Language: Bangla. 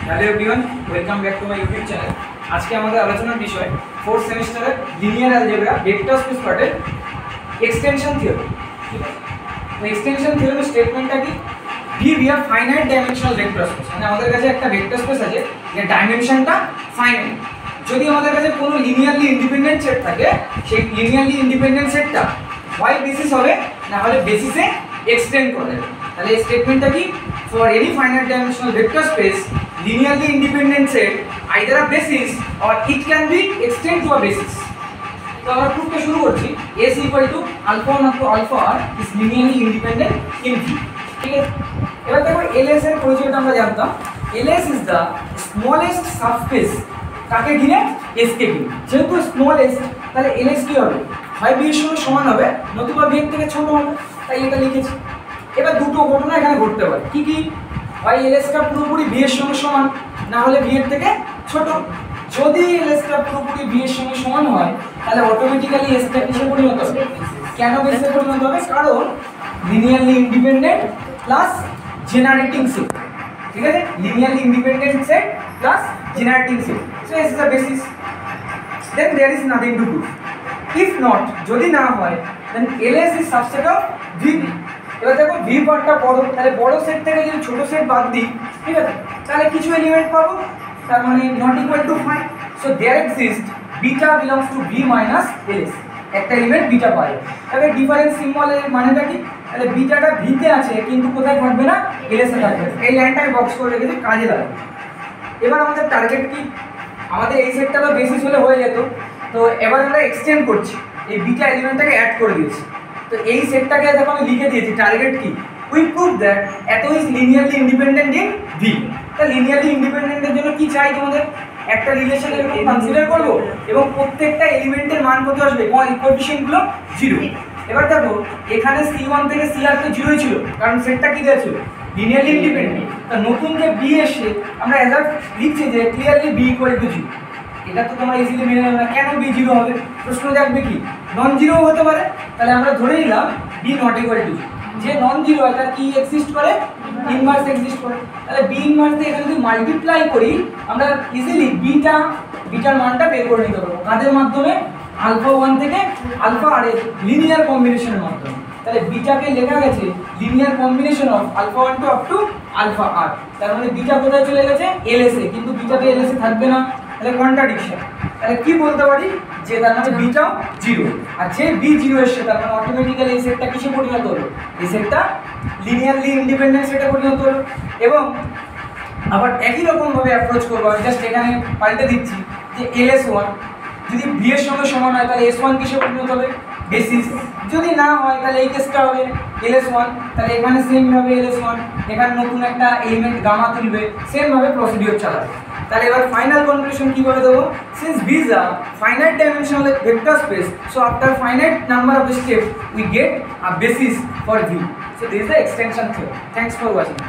Hello everyone, welcome back to my YouTube channel. আজকে আমাদের আলোচনার বিষয় 4th সেমিস্টারের লিনিয়ার অ্যালজেব্রা ভেক্টর স্পেস পার্টের এক্সটেনশন থিওরি। ঠিক আছে, তো এক্সটেনশন থিওরির স্টেটমেন্টটা কি? ভি আর ফাইনাইট ডাইমেনশনাল ভেক্টর স্পেস, মানে আমাদের কাছে একটা ভেক্টর স্পেস আছে যে ডাইমেনশনটা ফাইনাইট। যদি আমাদের কাছে কোনো লিনিয়ারলি ইন্ডিপেন্ডেন্ট সেট থাকে, সেই লিনিয়ারলি ইন্ডিপেন্ডেন্ট সেটটা হয় বেসিস হবে, না হলে বেসিসে এক্সটেন্ড করে দেবে। তাহলে এই স্টেটমেন্টটা কি? For any finite dimensional vector space linearly independent set either a basis or it can be extend to a basis. তো আমরা প্রুফটা শুরু করছি। S equal to alpha 1 up to alpha r is linearly independent in V. ঠিক আছে, এবার দেখো LS এর পরিচয়টা আমরা জানতাম। LS is the smallest subspace কাকে ঘিরে? S কে ঘিরে। যেহেতু স্মলেস্ট, তাহলে LS কি হবে? হয় V এর সঙ্গে সমান হবে, নতুবা V এর থেকে ছোট হবে, তাই এটা লিখেছি। এবার দুটো ঘটনা এখানে ঘটতে পারে। কি কি? হয় এলএসটা পুরোপুরি ভি এর সঙ্গে সমান, না হলে ভি এর থেকে ছোট। যদি এলএসটা পুরোপুরি ভি এর সঙ্গে সমান হয়, তাহলে অটোমেটিক্যালি এসটা কিসে পরিণত হবে? কেন বেসে পরিণত হবে? কারণ linearly independent plus generating set. ঠিক আছে, linearly independent set plus generating set, so S is the basis. Then there is nothing to do. If not, যদি না হয়, then L S is subset of V. এবার দেখো ভি পার্টটা বড়, তাহলে বড় সেট থেকে যদি ছোট সেট বাদ দিই, ঠিক আছে, তাহলে কিছু এলিমেন্ট পাবো, তার মানে not equal to 5। So there exist beta belongs to V minus LS, একটা এলিমেন্ট বিটা পাই। তাহলে ডিফারেন্স সিম্বলের মানেটা কি? তাহলে বিটাটা ভিতে আছে কিন্তু কোথায় থাকবে না? এলএসে থাকবে। এই লাইনটাই বক্স করে রেখেছি, কাজে লাগবে। এবার আমাদের টার্গেট কি? আমাদের এই সেটটা তো বেসিস হলে হয়ে যেত, তো এবার আমরা এক্সটেন্ড করছি, এই বিটা এলিমেন্টটাকে অ্যাড করে দিয়েছি। তো এই সেটটাকে দেখো আমি লিখে দিয়েছি। টার্গেট কি? উই প্রুভ দ্যাট এত is linearly independent in V. তা লিনিয়ারলি ইন্ডিপেন্ডেন্টের জন্য কি চাই তোমাদের? একটা রিলেশন এরকম কনসিডার করবো এবং প্রত্যেকটা এলিমেন্টের মান কত আসবে? কোএফিশিয়েন্টগুলো 0। এবার দেখো এখানে C1 থেকে CR তো 0ই ছিল, কারণ সেটটা কি দেওয়া ছিল? Linearly independent. তা নতুন যে বি এসে আমরা অ্যাজ লিখছি যে ক্লিয়ারলি বি ইকুয়াল টু 0। এটা তো তোমরা ইজিলি মেনে নেবে না। কেন বি 0 হবে? প্রশ্ন থাকবে কি নন জিরো হতে পারে। তাহলে আমরা ধরে নিলাম বি নট ইকুয়াল টু 0। যে নন জিরো হয় তার কি এক্সিস্ট করে? ইনভার্স এক্সিস্ট করে। তাহলে বি ইনভার্স দিয়ে এখানে যদি মাল্টিপ্লাই করি, আমরা ইজিলি বিটার মানটা বের করে নিতে পারবো। কাদের মাধ্যমে? আলফা 1 থেকে আলফা আর এর লিনিয়ার কম্বিনেশনের মাধ্যমে। তাহলে বিটাকে লেখা গেছে linear combination of alpha 1 to up to alpha R. তার মানে বিটা কোথায় চলে গেছে? এলএসএ, কিন্তু বিটাতে এলএসএ থাকবে না, তাহলে কন্ট্রাডিকশন। তাহলে কি বলতে পারি? যে তার মানে বিটাও 0, আর যে বি 0 এসছে তার মানে অটোমেটিক্যালি এই সেটটা কিসে পরিণত হলো? এই সেটটা লিনিয়ারলি ইন্ডিপেন্ডেন্ট সেটে পরিণত হলো। এবং আবার একই রকমভাবে অ্যাপ্রোচ করবো, আমি জাস্ট এখানে পাল্টে দিচ্ছি যে LS1 যদি বি এর সঙ্গে সমান হয়, তাহলে S1 কিসে পরিণত হবে? বেসিস। যদি না হয় তাহলে এই কেসটা হবে LS1, তাহলে এখানে সেম ভাবে LS1, এখানে নতুন একটা এলিমেন্ট গামা তুলবে, সেম ভাবে প্রসিডিওর চালাবে। তাহলে এবার ফাইনাল কনক্লুশন কি করে দেবো? Since V is a finite dimensional vector space, so after finite number of steps we get a basis for V. So this is the extension theorem. Thanks for watching.